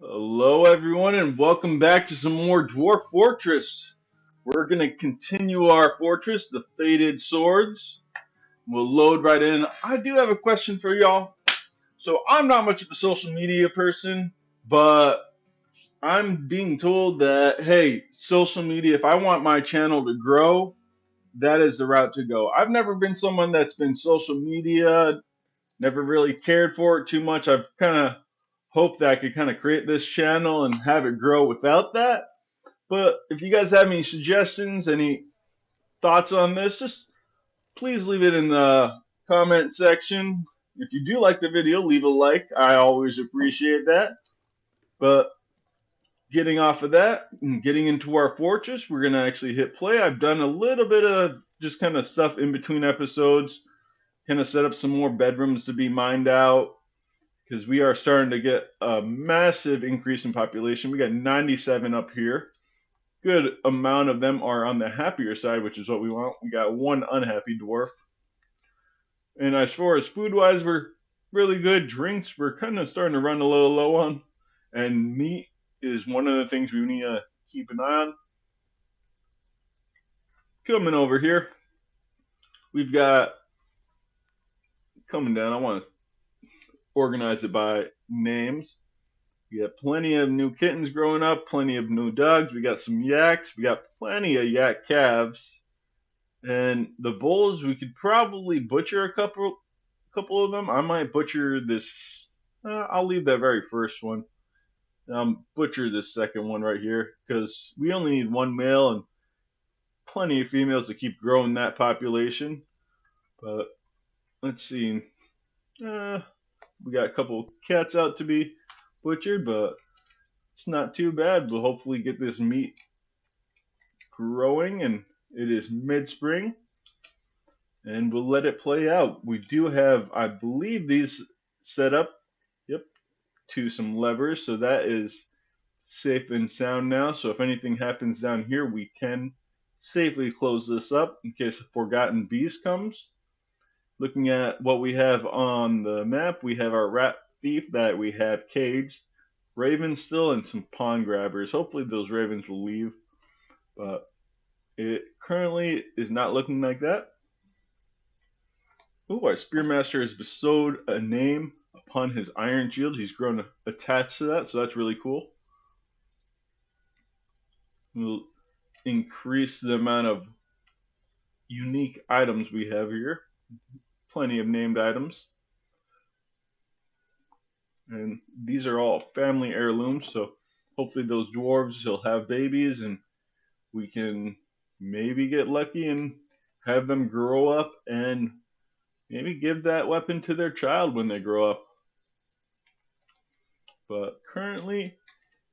Hello, everyone, and welcome back to some more Dwarf Fortress. We're going to continue our fortress, the Fated Swords. We'll load right in. I do have a question for y'all. So, I'm not much of a social media person, but I'm being told that, hey, social media, if I want my channel to grow, that is the route to go. I've never been someone that's been social media, never really cared for it too much. I've kind of hoped that I could kind of create this channel and have it grow without that. But if you guys have any suggestions, any thoughts on this, just please leave it in the comment section. If you do like the video, leave a like. I always appreciate that. But getting off of that and getting into our fortress, we're going to actually hit play. I've done a little bit of just kind of stuff in between episodes, kind of set up some more bedrooms to be mined out because we are starting to get a massive increase in population. We got 97 up here. Good amount of them are on the happier side, which is what we want. We got one unhappy dwarf. And as far as food wise, we're really good. Drinks, we're kind of starting to run a little low on. And meat is one of the things we need to keep an eye on. Coming over here, we've got coming down. I want to organize it by names. We got plenty of new kittens growing up, plenty of new dogs. We got some yaks. We got plenty of yak calves. And the bulls, we could probably butcher a couple of them. I might butcher this. I'll leave that very first one. Butcher this second one right here because we only need one male and plenty of females to keep growing that population. But let's see. We got a couple cats out to be butchered, but it's not too bad. We'll hopefully get this meat growing, and it is mid-spring, and we'll let it play out. We do have, I believe, these set up, yep, to some levers, so that is safe and sound now. So if anything happens down here, we can safely close this up in case a forgotten beast comes. Looking at what we have on the map, we have our rat thief that we have caged, ravens still, and some pawn grabbers. Hopefully those ravens will leave, but it currently is not looking like that. Ooh, our Spearmaster has bestowed a name upon his iron shield. He's grown attached to that, so that's really cool. We'll increase the amount of unique items we have here. Plenty of named items. And these are all family heirlooms, so hopefully those dwarves will have babies and we can maybe get lucky and have them grow up and maybe give that weapon to their child when they grow up. But currently,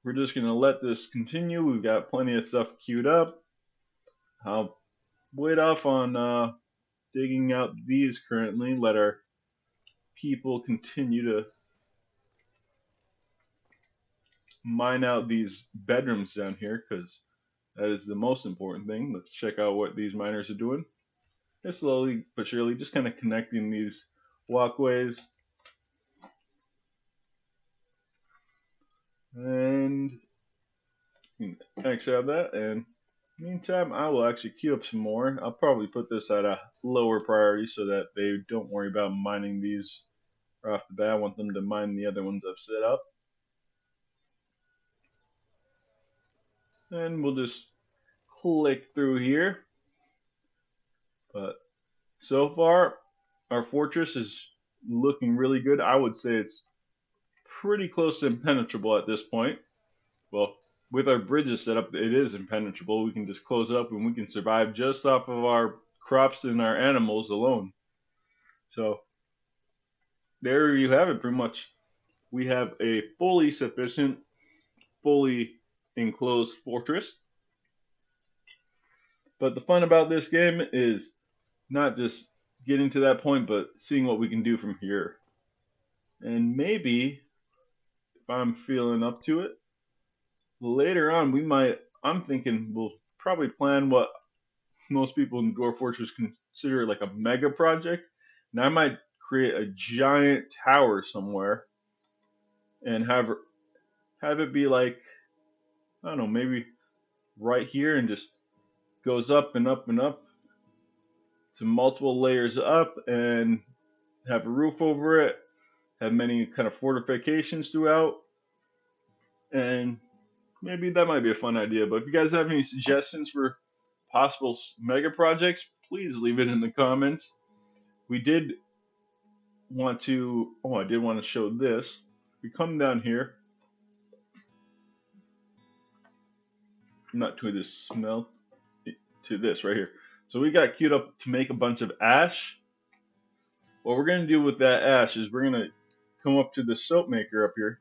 we're just going to let this continue. We've got plenty of stuff queued up. I'll wait off on digging out these currently. Let our people continue to mine out these bedrooms down here because that is the most important thing. Let's check out what these miners are doing. They're slowly but surely just kind of connecting these walkways. And X out that. And meantime, I will actually queue up some more. I'll probably put this at a lower priority so that they don't worry about mining these right off the bat. I want them to mine the other ones I've set up. And we'll just click through here. But so far, our fortress is looking really good. I would say it's pretty close to impenetrable at this point. Well, with our bridges set up, it is impenetrable. We can just close it up and we can survive just off of our crops and our animals alone. So there you have it pretty much. We have a fully sufficient, fully enclosed fortress. But the fun about this game is not just getting to that point, but seeing what we can do from here. And maybe, if I'm feeling up to it, later on I'm thinking we'll probably plan what most people in Dwarf Fortress consider like a mega project. And I might create a giant tower somewhere and have it be like, I don't know, maybe right here and just goes up and up and up to multiple layers up and have a roof over it, have many kind of fortifications throughout, and maybe that might be a fun idea. But if you guys have any suggestions for possible mega projects, please leave it in the comments. We did want to, oh, I did want to show this. We come down here, not to this smell, to this right here. So we got queued up to make a bunch of ash. What we're going to do with that ash is we're going to come up to the soap maker up here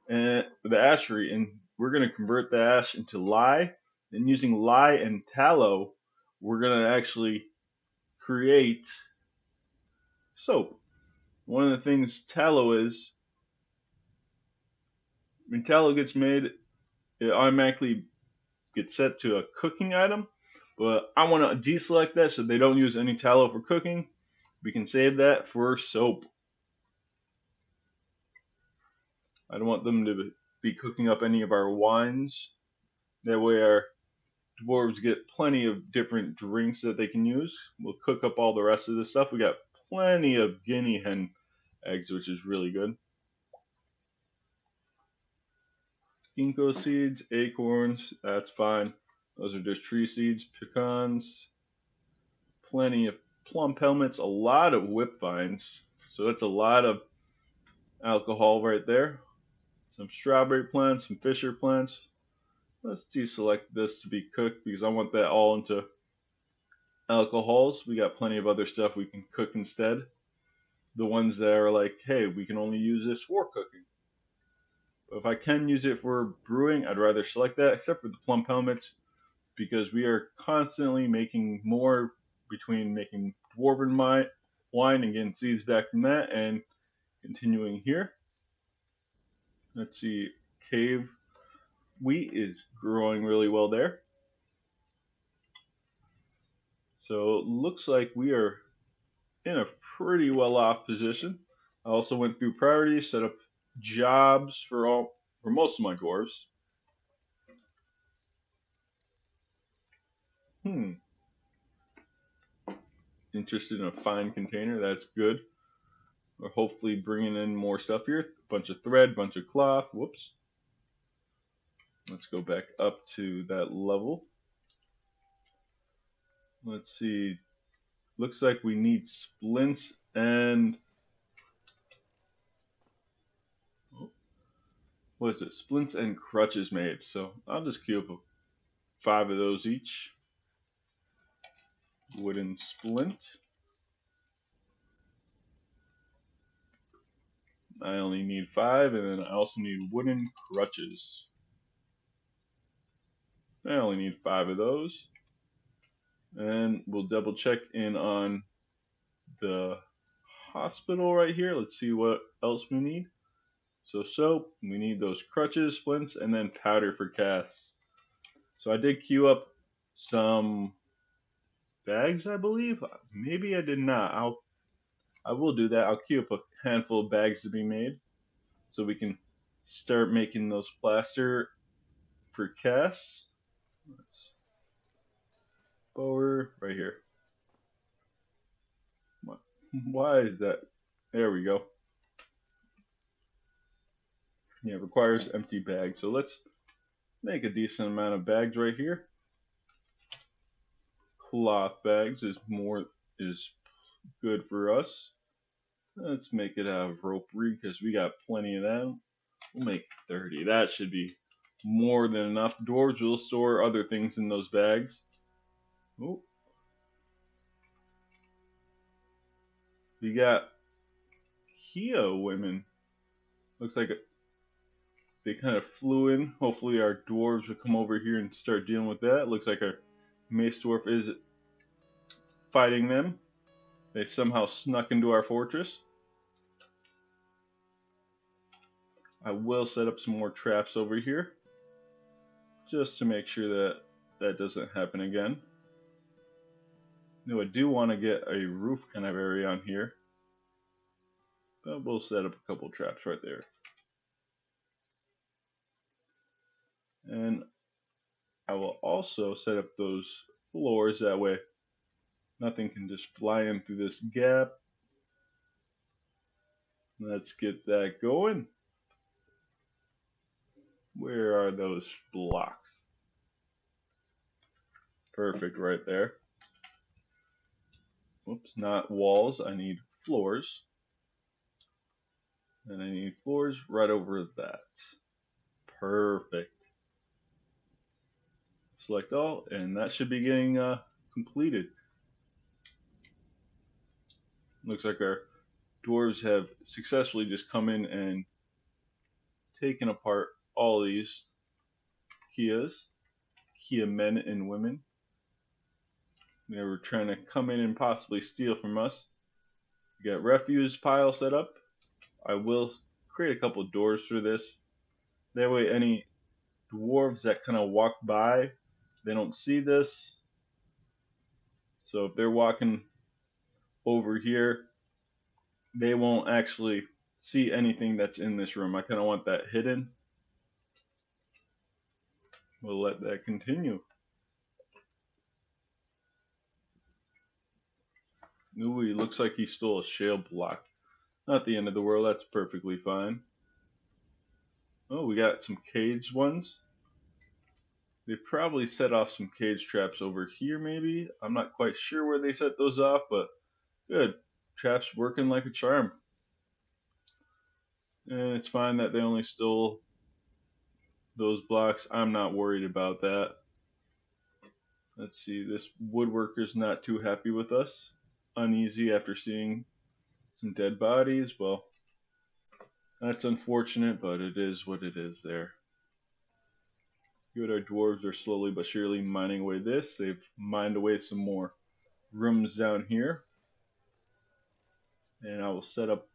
and the ashery, and we're going to convert the ash into lye. And using lye and tallow, we're going to actually create soap. One of the things tallow is, when tallow gets made, it automatically gets set to a cooking item. But I want to deselect that so they don't use any tallow for cooking. We can save that for soap. I don't want them to be cooking up any of our wines. That way our dwarves get plenty of different drinks that they can use. We'll cook up all the rest of this stuff. We got plenty of guinea hen eggs, which is really good. Ginkgo seeds, acorns, that's fine. Those are just tree seeds, pecans, plenty of plum pelmets, a lot of whip vines. So that's a lot of alcohol right there. Some strawberry plants, some fisher plants. Let's deselect this to be cooked because I want that all into alcohols. We got plenty of other stuff we can cook instead. The ones that are like, hey, we can only use this for cooking. But if I can use it for brewing, I'd rather select that, except for the plum pelmets, because we are constantly making more between making dwarven wine and getting seeds back from that and continuing here. Let's see, cave wheat is growing really well there. So it looks like we are in a pretty well off position. I also went through priorities, set up jobs for most of my dwarves. Interested in a fine container, that's good. We're hopefully bringing in more stuff here. Bunch of thread, bunch of cloth. Whoops. Let's go back up to that level. Let's see. Looks like we need splints and, what is it? Splints and crutches made. So I'll just queue up 5 of those each. Wooden splint. I only need 5, and then I also need wooden crutches. I only need 5 of those. And we'll double check in on the hospital right here. Let's see what else we need. So soap, we need those crutches, splints, and then powder for casts. So I did queue up some bags, I believe. Maybe I did not. I will do that. I'll queue up a handful of bags to be made, so we can start making those plaster for casts. Forward right here. Why is that? There we go. Yeah, it requires empty bags. So let's make a decent amount of bags right here. Cloth bags is good for us. Let's make it out of ropery because we got plenty of that. We'll make 30. That should be more than enough. Dwarves will store other things in those bags. Oh. We got Kia women. Looks like they kind of flew in. Hopefully our dwarves will come over here and start dealing with that. Looks like our mace dwarf is fighting them. They somehow snuck into our fortress. I will set up some more traps over here, just to make sure that that doesn't happen again. Now I do want to get a roof kind of area on here, but we'll set up a couple traps right there. And I will also set up those floors, that way nothing can just fly in through this gap. Let's get that going. Where are those blocks? Perfect, right there. Oops, not walls, I need floors. And I need floors right over that. Perfect. Select all, and that should be getting completed. Looks like our dwarves have successfully just come in and taken apart all these Kia men and women. They were trying to come in and possibly steal from us. We got refuse pile set up. I will create a couple doors through this. That way any dwarves that kind of walk by, they don't see this. So if they're walking over here, they won't actually see anything that's in this room. I kind of want that hidden. We'll let that continue. Ooh, he looks like he stole a shale block. Not the end of the world, that's perfectly fine. Oh, we got some caged ones. They probably set off some cage traps over here, maybe. I'm not quite sure where they set those off, but good. Traps working like a charm. And it's fine that they only stole those blocks. I'm not worried about that. Let's see, this woodworker's not too happy with us. Uneasy after seeing some dead bodies. Well, that's unfortunate, but it is what it is there. Good, our dwarves are slowly but surely mining away this. They've mined away some more rooms down here. And I will set up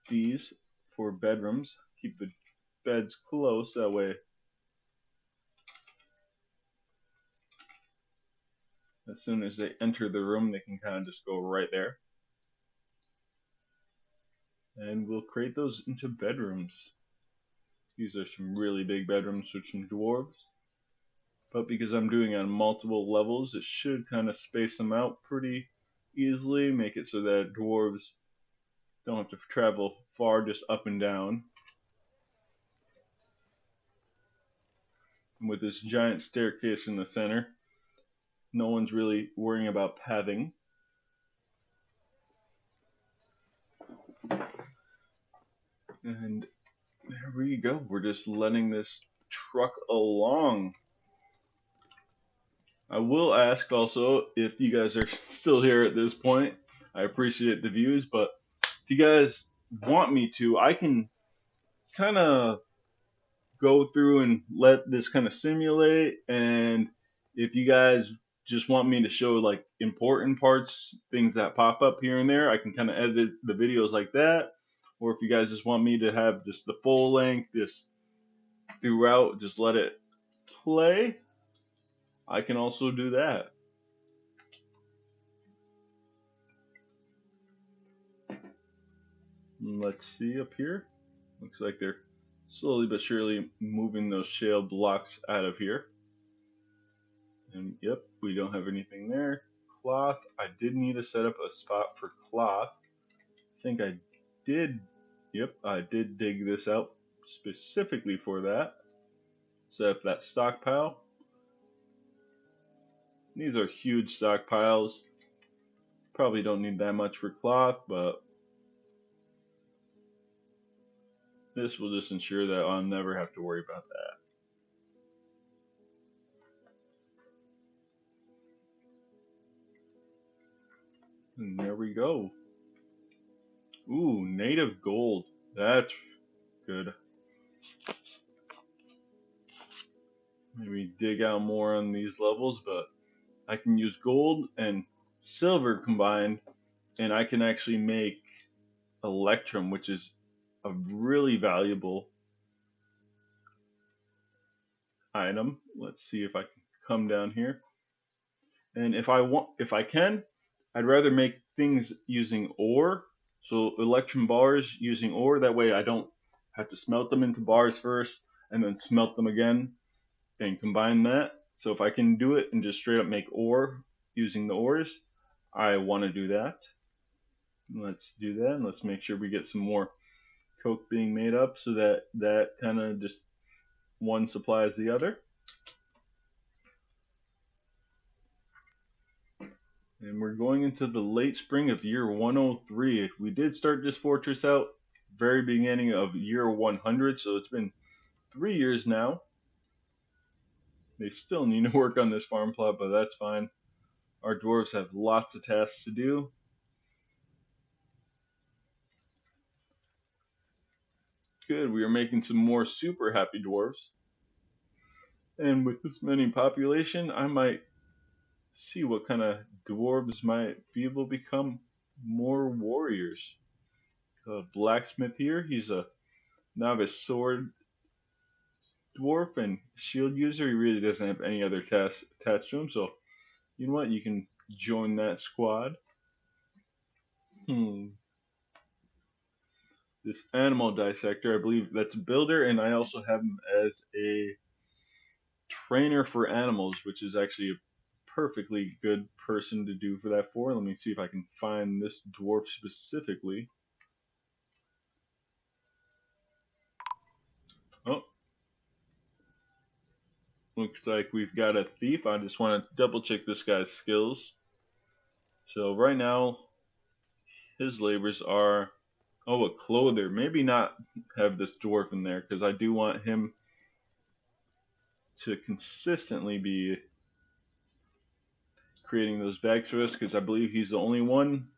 these for bedrooms. Keep the beds close, that way as soon as they enter the room, they can kind of just go right there. And we'll create those into bedrooms. These are some really big bedrooms for some dwarves. But because I'm doing it on multiple levels, it should kind of space them out pretty easily, make it so that dwarves don't have to travel far, just up and down. And with this giant staircase in the center, no one's really worrying about pathing. And there we go. We're just letting this truck along. I will ask also, if you guys are still here at this point, I appreciate the views, but if you guys want me to, I can kind of go through and let this kind of simulate. And if you guys just want me to show like important parts, things that pop up here and there, I can kind of edit the videos like that. Or if you guys just want me to have just the full length, just throughout, just let it play, I can also do that. Let's see up here. Looks like they're slowly but surely moving those shale blocks out of here. And yep, we don't have anything there. Cloth, I did need to set up a spot for cloth. I think I did, yep, I did dig this out specifically for that. Set up that stockpile. These are huge stockpiles. Probably don't need that much for cloth, but this will just ensure that I'll never have to worry about that. And there we go. Ooh, native gold. That's good. Maybe dig out more on these levels, but I can use gold and silver combined, and I can actually make electrum, which is a really valuable item. Let's see if I can come down here. And if I can, I'd rather make things using ore. So electrum bars using ore. That way I don't have to smelt them into bars first and then smelt them again. and combine that. So if I can do it and just straight up make ore using the ores, I want to do that. Let's do that, and let's make sure we get some more coke being made up so that that kind of just one supplies the other. And we're going into the late spring of year 103. We did start this fortress out very beginning of year 100, so it's been 3 years now. They still need to work on this farm plot, but that's fine. Our dwarves have lots of tasks to do. Good, we are making some more super happy dwarves. And with this many population, I might see what kind of dwarves might be able to become more warriors. Blacksmith here, he's a novice sword dwarf and shield user. He really doesn't have any other tasks attached to him, so you know what? You can join that squad. This animal dissector, I believe that's a builder, and I also have him as a trainer for animals, which is actually a perfectly good person to do for that for. Let me see if I can find this dwarf specifically. Oh, looks like we've got a thief. I just want to double check this guy's skills. So right now, his labors are, oh, a clother. Maybe not have this dwarf in there because I do want him to consistently be creating those bags for us because I believe he's the only one.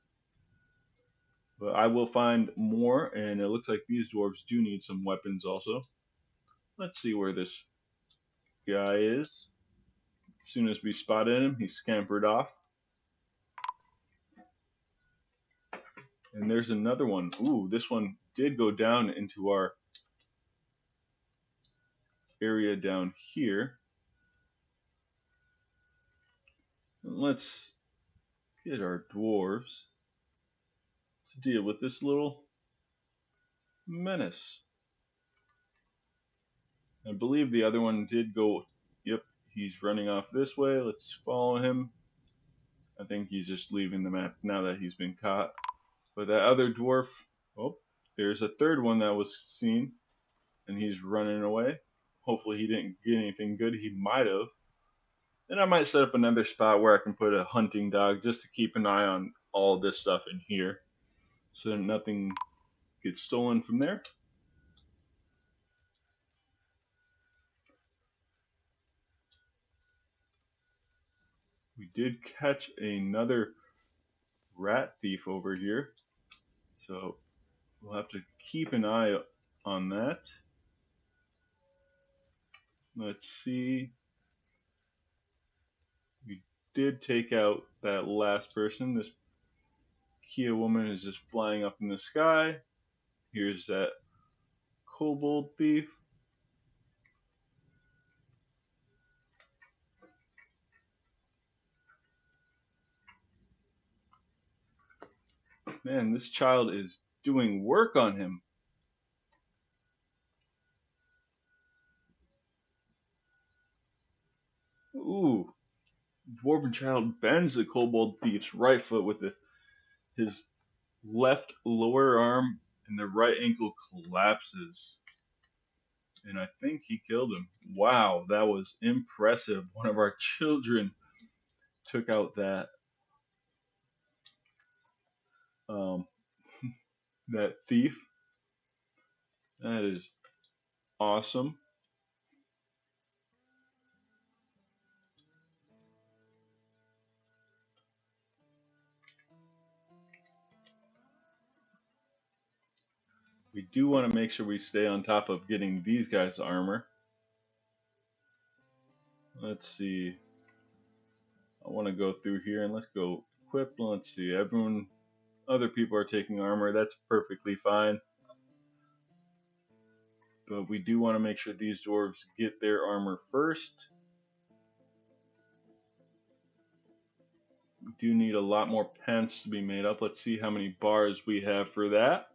But I will find more, and it looks like these dwarves do need some weapons also. Let's see where this guy is. As soon as we spotted him, he scampered off. And there's another one. Ooh, this one did go down into our area down here. Let's get our dwarves to deal with this little menace. I believe the other one did go, yep, he's running off this way. Let's follow him. I think he's just leaving the map now that he's been caught. But that other dwarf, oh, there's a third one that was seen, and he's running away. Hopefully he didn't get anything good. He might have. And I might set up another spot where I can put a hunting dog just to keep an eye on all this stuff in here so that nothing gets stolen from there. We did catch another rat thief over here, so we'll have to keep an eye on that. Let's see. We did take out that last person. This Kia woman is just flying up in the sky. Here's that kobold thief. Man, this child is doing work on him. Ooh, dwarven child bends the kobold thief's right foot with his left lower arm, and the right ankle collapses. And I think he killed him. Wow, that was impressive. One of our children took out that um, that thief. That is awesome. We do want to make sure we stay on top of getting these guys armor. Let's see. I want to go through here and let's go equip. Let's see. Everyone, other people are taking armor. That's perfectly fine. But we do want to make sure these dwarves get their armor first. We do need a lot more pants to be made up. Let's see how many bars we have for that.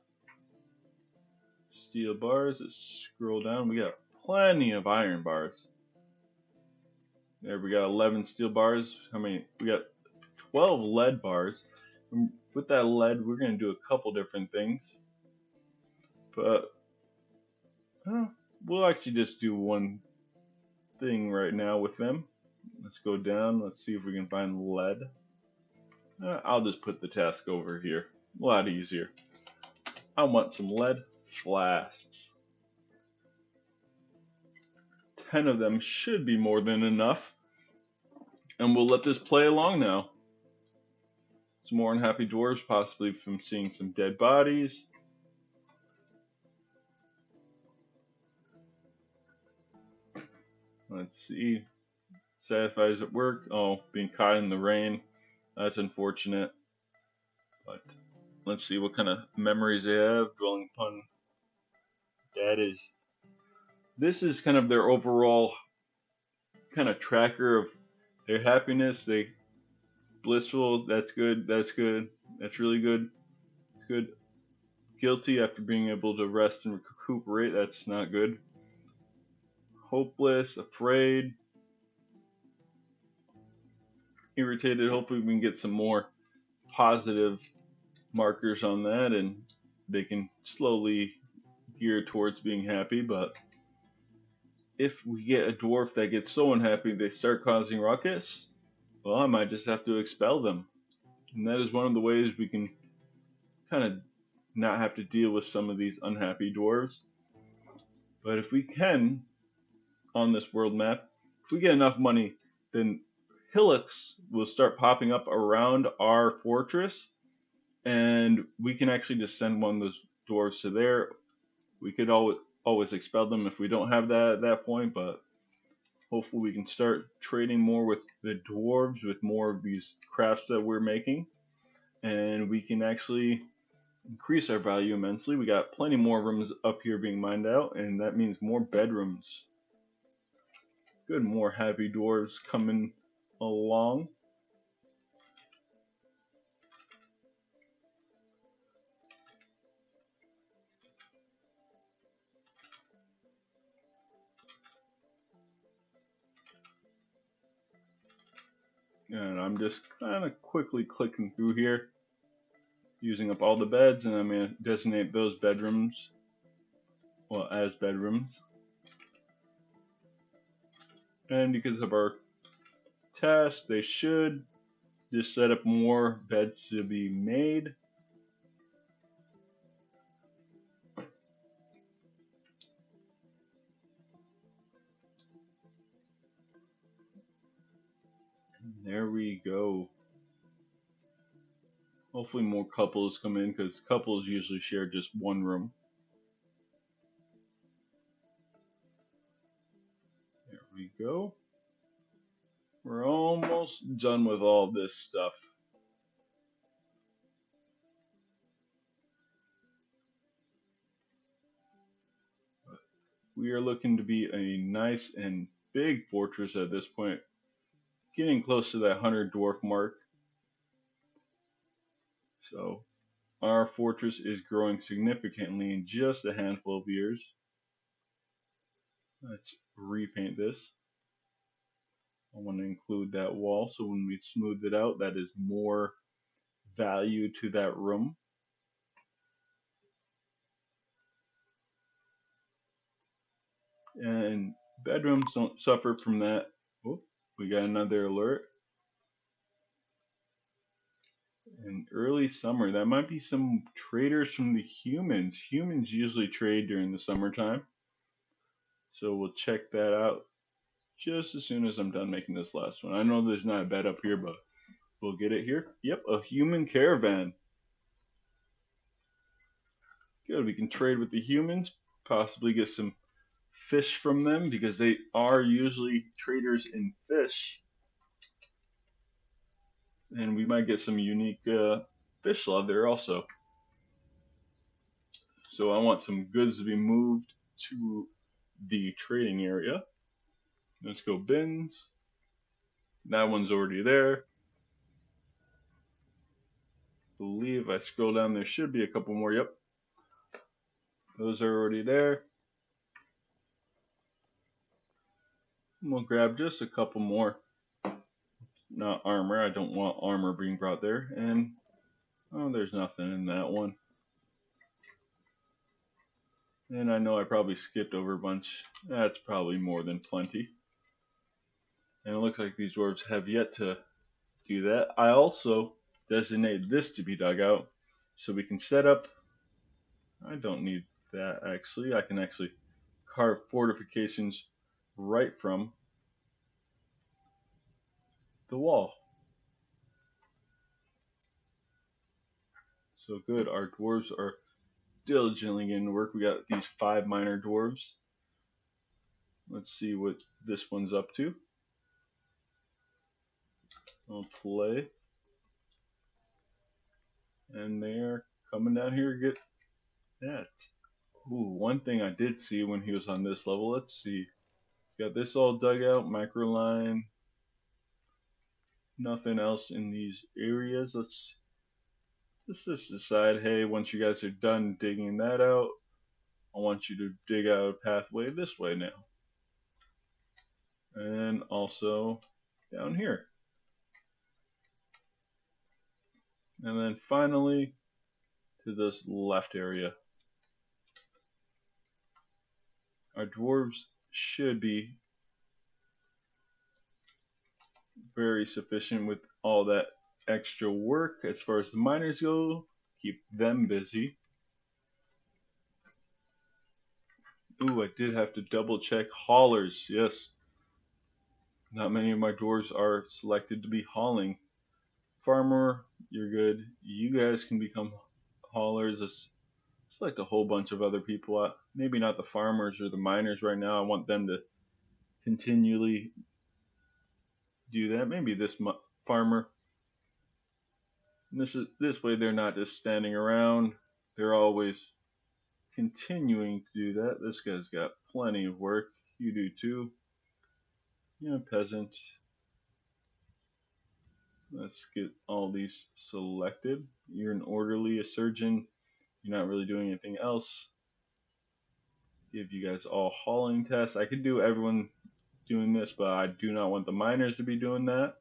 Steel bars. Let's scroll down. We got plenty of iron bars. There we got 11 steel bars. How many? We got 12 lead bars. And with that lead, we're going to do a couple different things. But we'll actually just do one thing right now with them. Let's go down. Let's see if we can find lead. I'll just put the task over here. A lot easier. I want some lead flasks. 10 of them should be more than enough. And we'll let this play along now. Some more unhappy dwarves, possibly from seeing some dead bodies. Let's see. Satisfies at work. Oh, being caught in the rain. That's unfortunate. But let's see what kind of memories they have. Dwelling upon that is. This is kind of their overall kind of tracker of their happiness. They blissful. That's good. That's good. That's really good. It's good. Guilty after being able to rest and recuperate. That's not good. Hopeless. Afraid. Irritated. Hopefully we can get some more positive markers on that and they can slowly gear towards being happy. But if we get a dwarf that gets so unhappy they start causing ruckus, well, I might just have to expel them. And that is one of the ways we can kind of not have to deal with some of these unhappy dwarves. But if we can, on this world map, if we get enough money, then hillocks will start popping up around our fortress, and we can actually just send one of those dwarves to there. We could always expel them if we don't have that at that point, but hopefully we can start trading more with the dwarves with more of these crafts that we're making, and we can actually increase our value immensely. We got plenty more rooms up here being mined out, and that means more bedrooms. Good, more happy dwarves coming along. And I'm just kind of quickly clicking through here, using up all the beds, and I'm going to designate those bedrooms, well, as bedrooms. And because of our task, they should just set up more beds to be made. There we go. Hopefully more couples come in, because couples usually share just one room. There we go. We're almost done with all this stuff. We are looking to be a nice and big fortress at this point, getting close to that 100 dwarf mark. So our fortress is growing significantly in just a handful of years. Let's repaint this. I want to include that wall, so when we smooth it out, that is more value to that room. And bedrooms don't suffer from that. Oh, we got another alert. In early summer, that might be some traders from the humans. Humans usually trade during the summertime. So we'll check that out just as soon as I'm done making this last one. I know there's not a bed up here, but we'll get it here. Yep, a human caravan. Good, we can trade with the humans, possibly get some fish from them because they are usually traders in fish. And we might get some unique fish love there also. So I want some goods to be moved to the trading area. Let's go bins. That one's already there. I believe I scroll down, there should be a couple more. Yep. Those are already there. We'll grab just a couple more. Not armor. I don't want armor being brought there. And oh, there's nothing in that one. And I know I probably skipped over a bunch. That's probably more than plenty. And it looks like these dwarves have yet to do that. I also designated this to be dug out, so we can set up. I don't need that actually. I can actually carve fortifications right from the wall. So good. Our dwarves are diligently getting to work. We got these 5 minor dwarves. Let's see what this one's up to. I'll play. And they're coming down here to get that. Ooh, one thing I did see when he was on this level, let's see. Got this all dug out, micro line. Nothing else in these areas. Let's just decide, hey, once you guys are done digging that out, I want you to dig out a pathway this way now. And also down here. And then finally to this left area. Our dwarves should be very sufficient with all that extra work. As far as the miners go, keep them busy. Ooh, I did have to double check haulers. Yes, not many of my dwarves are selected to be hauling. Farmer, you're good. You guys can become haulers. Let's select a whole bunch of other people. Maybe not the farmers or the miners right now. I want them to continually do that. Maybe this farmer. This way they're not just standing around. They're always continuing to do that. This guy's got plenty of work. You do too. Yeah, peasant. Let's get all these selected. You're an orderly, a surgeon. You're not really doing anything else. Give you guys all hauling tests. I could do everyone doing this, but I do not want the miners to be doing that.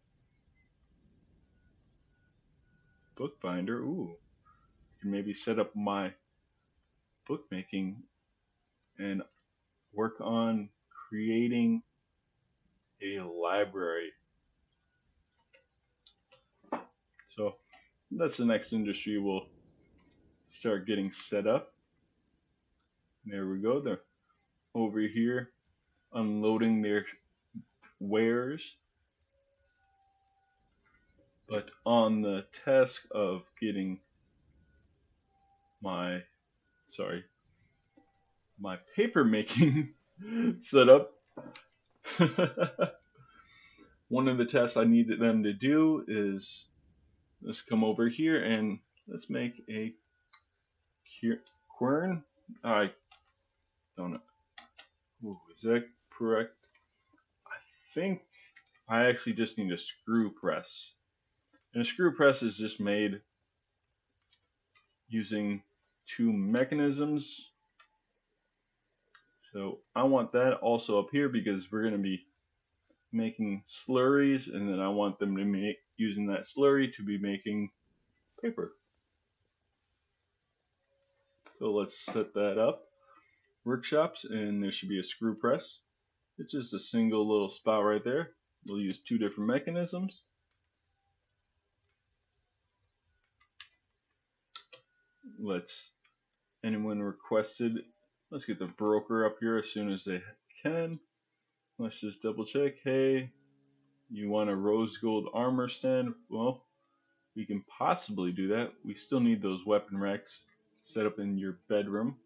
Bookbinder. Ooh. I can maybe set up my bookmaking and work on creating a library. So that's the next industry we'll start getting set up. There we go. They're over here unloading their wares. But on the task of getting my paper making set up, one of the tasks I needed them to do is let's come over here and let's make a quern. I don't know. Ooh, is that correct? I think I actually just need a screw press. And a screw press is just made using 2 mechanisms. So I want that also up here because we're going to be making slurries, and then I want them to make using that slurry to be making paper. So let's set that up. Workshops, and there should be a screw press. It's just a single little spout right there. We'll use 2 different mechanisms. Anyone requested, let's get the broker up here as soon as they can. Let's just double check. Hey, you want a rose gold armor stand? Well, we can possibly do that. We still need those weapon racks set up in your bedroom.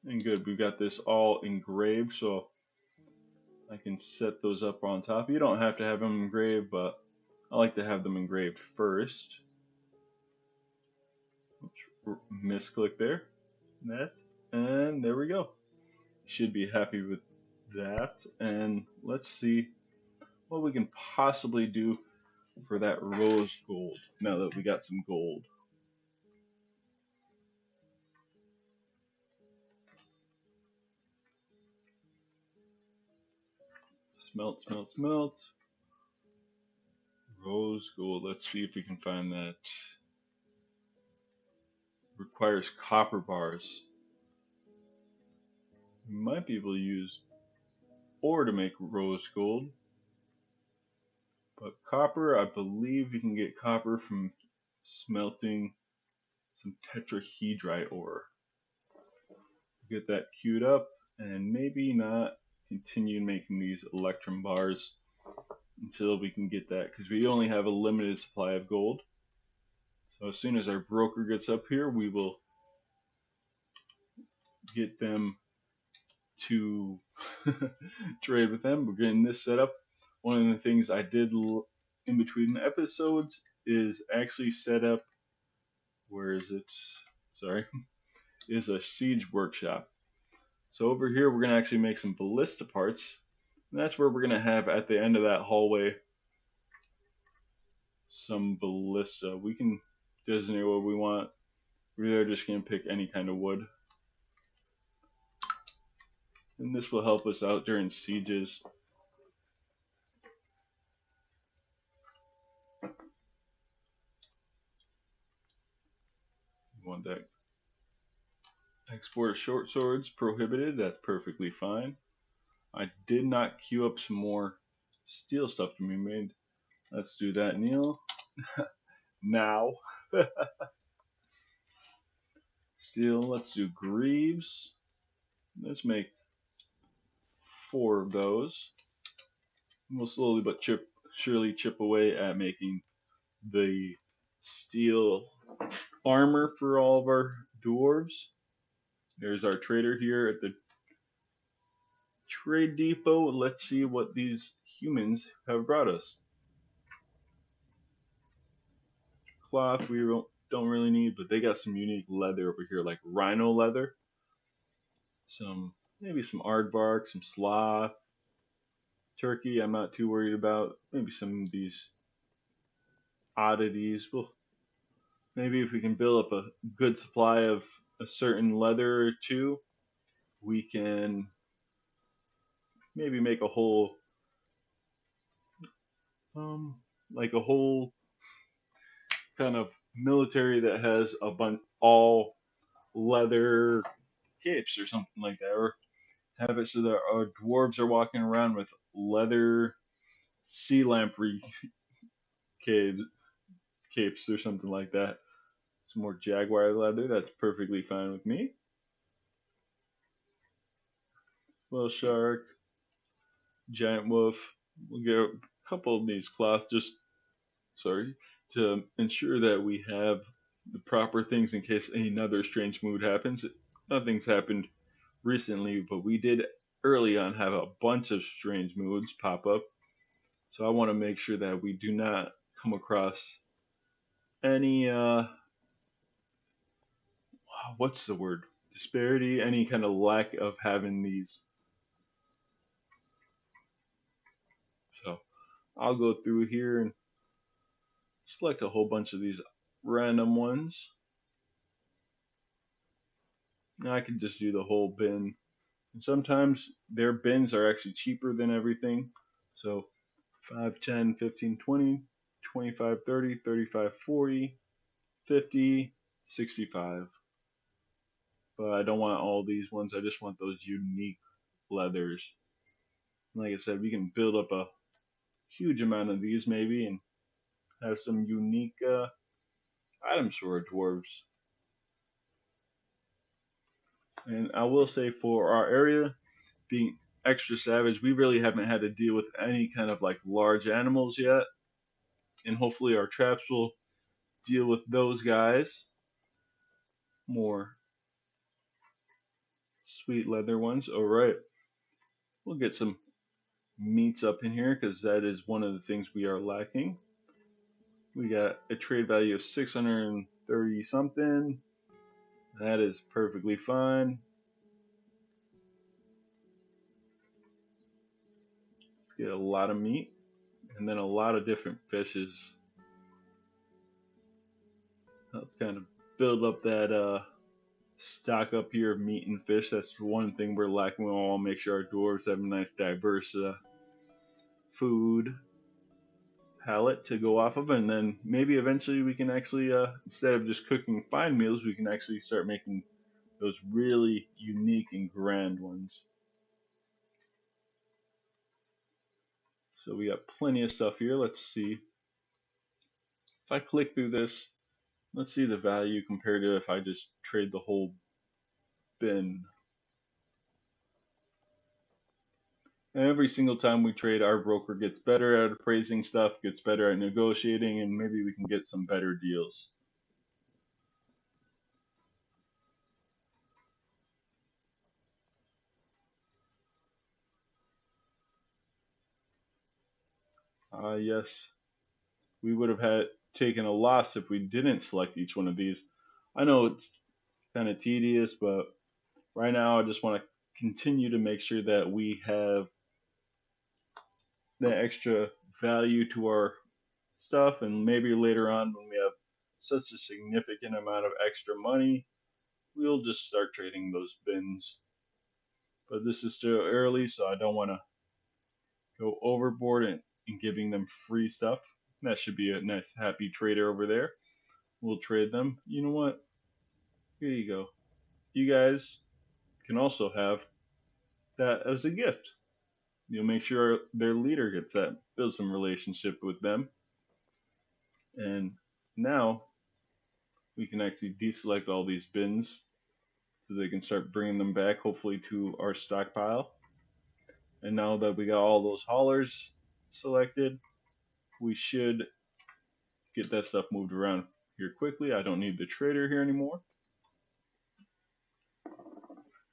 And good, we've got this all engraved, so I can set those up on top. You don't have to have them engraved, but I like to have them engraved first. Misclick there. That. And there we go. Should be happy with that. And let's see what we can possibly do for that rose gold now that we got some gold. Smelt, smelt, smelt. Rose gold. Let's see if we can find that. Requires copper bars. We might be able to use ore to make rose gold. But copper, I believe you can get copper from smelting some tetrahedrite ore. Get that queued up and maybe not continue making these electrum bars until we can get that, because we only have a limited supply of gold. So as soon as our broker gets up here, we will get them to trade with them. We're getting this set up. One of the things I did in between episodes is actually set up, where is it? Sorry, is a siege workshop. So over here, we're going to actually make some ballista parts. And that's where we're going to have, at the end of that hallway, some ballista. We can designate what we want. We're just going to pick any kind of wood. And this will help us out during sieges. You want that. Export of short swords prohibited. That's perfectly fine. I did not queue up some more steel stuff to be made. Let's do that, Neil. Now. Steel, let's do greaves. Let's make 4 of those. We'll slowly but surely chip away at making the steel armor for all of our dwarves. There's our trader here at the trade depot. Let's see what these humans have brought us. Cloth we don't really need, but they got some unique leather over here, like rhino leather. Maybe some aardvark, some sloth, turkey. I'm not too worried about. Maybe some of these oddities. Well, maybe if we can build up a good supply of a certain leather or two, we can maybe make a whole like a whole kind of military that has a bunch all leather capes or something like that, or have it so that our dwarves are walking around with leather sea lamprey capes or something like that. Some more jaguar leather, that's perfectly fine with me. Little shark, giant wolf. We'll get a couple of these cloth to ensure that we have the proper things in case another strange mood happens. Nothing's happened recently, but we did early on have a bunch of strange moods pop up. So I want to make sure that we do not come across any what's the word? Disparity, any kind of lack of having these. So I'll go through here and select a whole bunch of these random ones. Now I can just do the whole bin. And sometimes their bins are actually cheaper than everything. So 5, 10, 15, 20, 25, 30, 35, 40, 50, 65. But I don't want all these ones. I just want those unique leathers. Like I said, we can build up a huge amount of these maybe and have some unique items for our dwarves. And I will say, for our area being extra savage, we really haven't had to deal with any kind of like large animals yet. And hopefully our traps will deal with those guys more. Sweet leather ones. Alright. We'll get some meats up in here because that is one of the things we are lacking. We got a trade value of 630 something. That is perfectly fine. Let's get a lot of meat and then a lot of different fishes. Let's kind of build up that stock up here of meat and fish. That's one thing we're lacking. We want to make sure our dwarves have a nice diverse food palette to go off of, and then maybe eventually we can actually, instead of just cooking fine meals, we can actually start making those really unique and grand ones. So we got plenty of stuff here. Let's see. If I click through this, let's see the value compared to if I just trade the whole bin. And every single time we trade, our broker gets better at appraising stuff, gets better at negotiating, and maybe we can get some better deals. Yes, we would have had taken a loss if we didn't select each one of these. I know it's kind of tedious, but right now I just want to continue to make sure that we have the extra value to our stuff, and maybe later on when we have such a significant amount of extra money, we'll just start trading those bins. But this is still early, so I don't want to go overboard and giving them free stuff. That should be a nice happy trader over there. We'll trade them. You know what? Here you go. You guys can also have that as a gift. You'll make sure their leader gets that. Build some relationship with them. And now we can actually deselect all these bins so they can start bringing them back, hopefully, to our stockpile. And now that we got all those haulers selected, we should get that stuff moved around here quickly. I don't need the trader here anymore.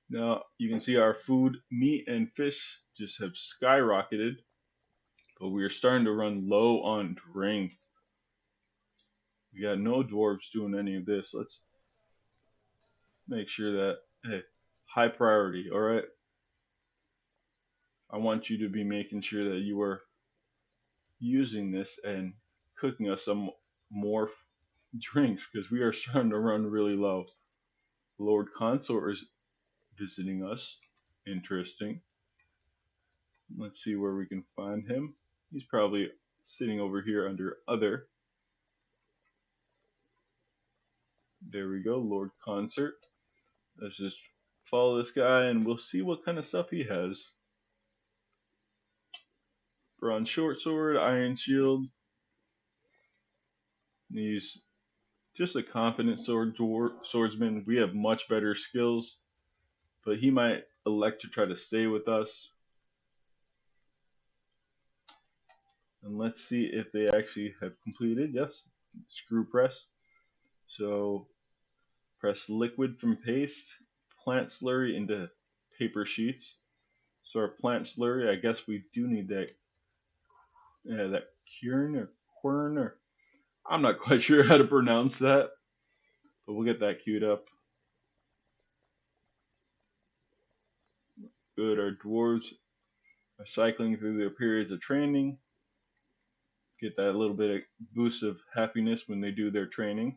Now you can see our food, meat, and fish just have skyrocketed, but we are starting to run low on drink. We got no dwarves doing any of this. Let's make sure that, hey, high priority, alright? I want you to be making sure that you are using this and cooking us some more drinks, because we are starting to run really low. Lord Consort is visiting us. Interesting. Let's see where we can find him. He's probably sitting over here under other. There we go, Lord Consort. Let's just follow this guy and we'll see what kind of stuff he has. Bronze short sword, iron shield. He's just a confident swordsman. We have much better skills, but he might elect to try to stay with us. And let's see if they actually have completed. Yes, screw press. So press liquid from paste, plant slurry into paper sheets. So our plant slurry, I guess we do need that, that quern or quern, or I'm not quite sure how to pronounce that, but we'll get that queued up. Good, our dwarves are cycling through their periods of training. Get that little bit of boost of happiness when they do their training.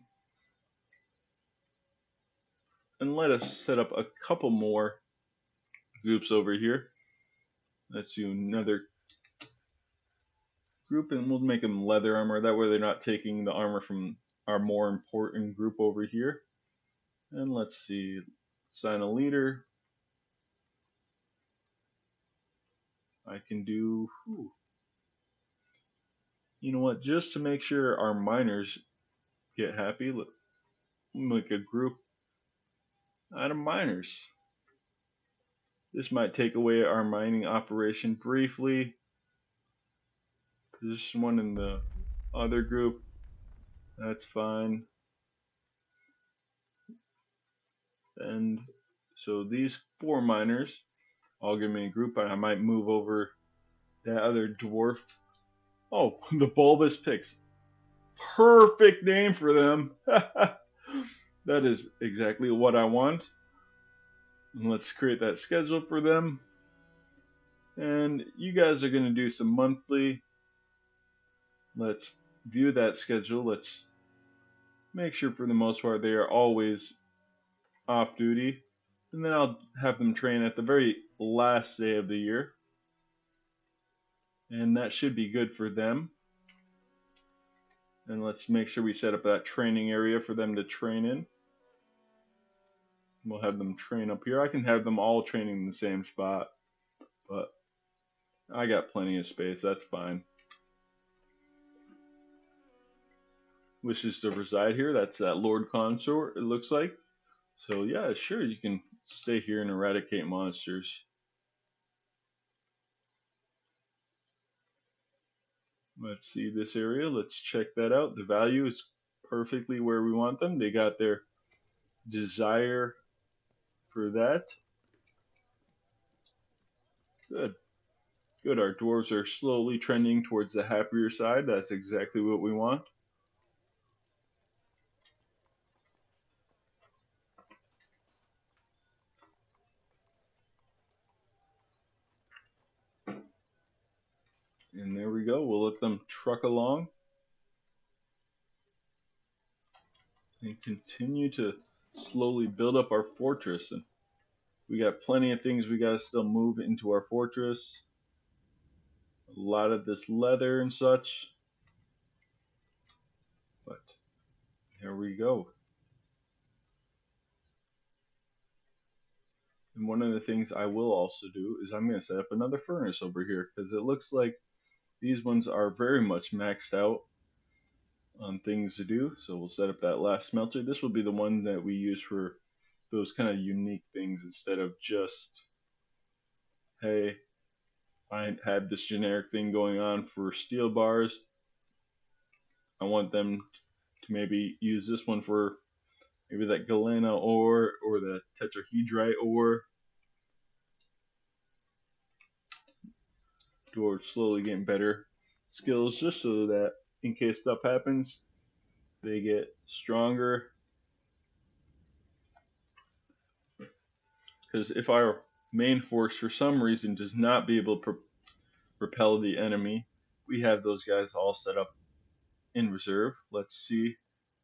And let us set up a couple more groups over here. Let's do another group and we'll make them leather armor. That way they're not taking the armor from our more important group over here. And let's see, assign a leader. I can do, you know what, just to make sure our miners get happy, let's make a group out of miners. This might take away our mining operation briefly. There's one in the other group. That's fine. And so these 4 miners all give me a group, and I might move over that other dwarf. Oh, the bulbous picks. Perfect name for them. That is exactly what I want. And let's create that schedule for them. And you guys are going to do some monthly. Let's view that schedule. Let's make sure for the most part they are always off duty. And then I'll have them train at the very last day of the year. And that should be good for them. And let's make sure we set up that training area for them to train in. We'll have them train up here. I can have them all training in the same spot, but I got plenty of space. That's fine. Wishes to reside here. That's that Lord Consort, it looks like. So yeah, sure, you can stay here and eradicate monsters. Let's see this area. Let's check that out. The value is perfectly where we want them. They got their desire for that. Good. Good. Our dwarves are slowly trending towards the happier side. That's exactly what we want. And there we go. We'll let them truck along and continue to slowly build up our fortress. And we got plenty of things we got to still move into our fortress. A lot of this leather and such. But here we go. And one of the things I will also do is I'm going to set up another furnace over here because it looks like these ones are very much maxed out on things to do. So we'll set up that last smelter. This will be the one that we use for those kind of unique things instead of just, hey, I have this generic thing going on for steel bars. I want them to maybe use this one for maybe that galena ore or the tetrahedrite ore. Towards slowly getting better skills just so that in case stuff happens, they get stronger. Because if our main force for some reason does not be able to repel the enemy, we have those guys all set up in reserve. Let's see,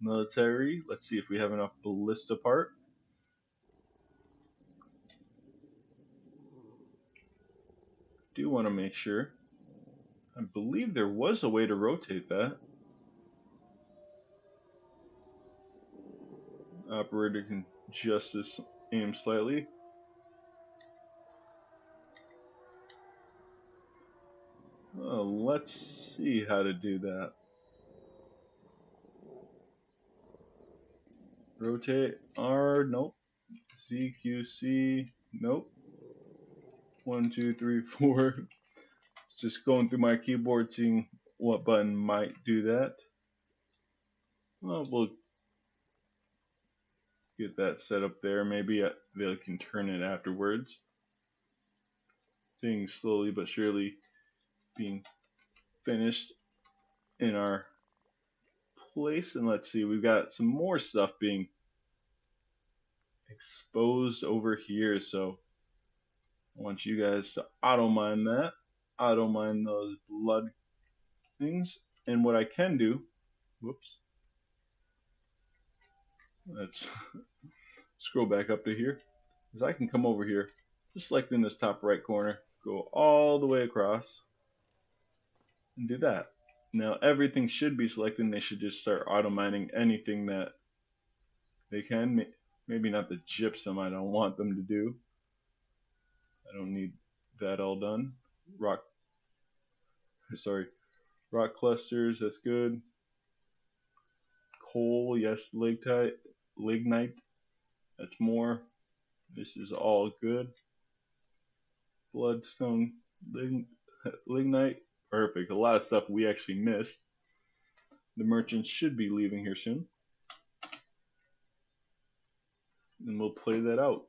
military. Let's see if we have enough ballista part. Do want to make sure. I believe there was a way to rotate that. Operator can adjust this aim slightly. Let's see how to do that. Rotate R, nope. ZQC, nope. 1, 2, 3, 4. Just going through my keyboard, seeing what button might do that. Well, we'll get that set up there. Maybe they can turn it afterwards. Things slowly but surely being finished in our place. And let's see, we've got some more stuff being exposed over here. So I want you guys to auto mine that. Auto mine those blood things. And what I can do, whoops, let's scroll back up to here, is I can come over here, just select in this top right corner, go all the way across, and do that. Now everything should be selected and they should just start auto mining anything that they can. Maybe not the gypsum, I don't want them to do. I don't need that all done. Rock clusters, that's good. Coal, yes, lignite, that's more. This is all good. Bloodstone, lignite, perfect. A lot of stuff we actually missed. The merchants should be leaving here soon. And we'll play that out.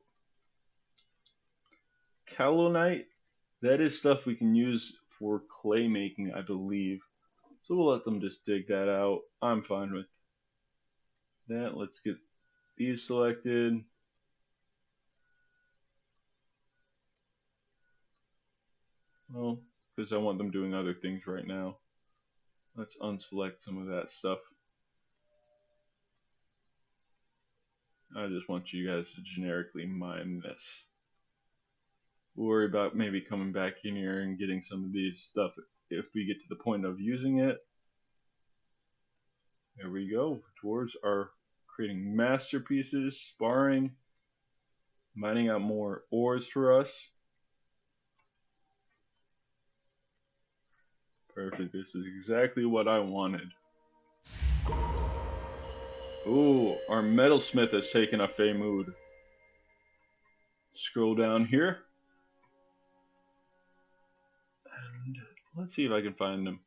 Calonite, that is stuff we can use for clay making, I believe. So we'll let them just dig that out. I'm fine with that. Let's get these selected. Well, because I want them doing other things right now. Let's unselect some of that stuff. I just want you guys to generically mine this. We'll worry about maybe coming back in here and getting some of these stuff if we get to the point of using it. There we go. Dwarves are creating masterpieces, sparring, mining out more ores for us. Perfect. This is exactly what I wanted. Ooh, our metalsmith has taken a Fey mood. Scroll down here. And let's see if I can find them.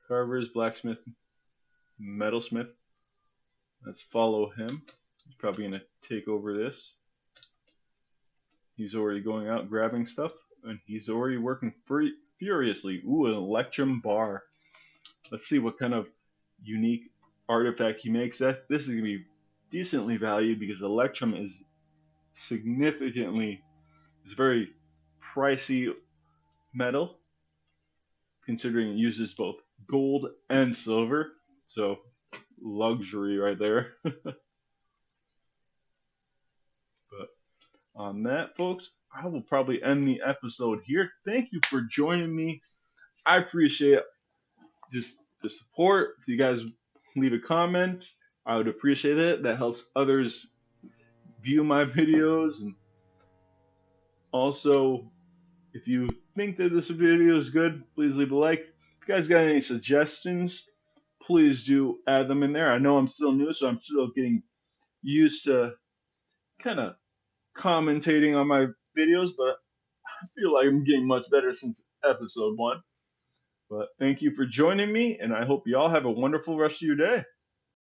Carvers, blacksmith, metalsmith. Let's follow him. He's probably going to take over this. He's already going out grabbing stuff. And he's already working furiously. Ooh, an electrum bar. Let's see what kind of unique artifact he makes. This is going to be decently valued because electrum is it's very pricey metal, considering it uses both gold and silver. So luxury right there. But on that, folks, I will probably end the episode here. Thank you for joining me. I appreciate just the support. If you guys leave a comment, I would appreciate it. That helps others view my videos. And also, if you think that this video is good, please leave a like. If you guys got any suggestions, please do add them in there. I know I'm still new, so I'm still getting used to kind of commentating on my videos, but I feel like I'm getting much better since episode 1. But thank you for joining me, and I hope you all have a wonderful rest of your day.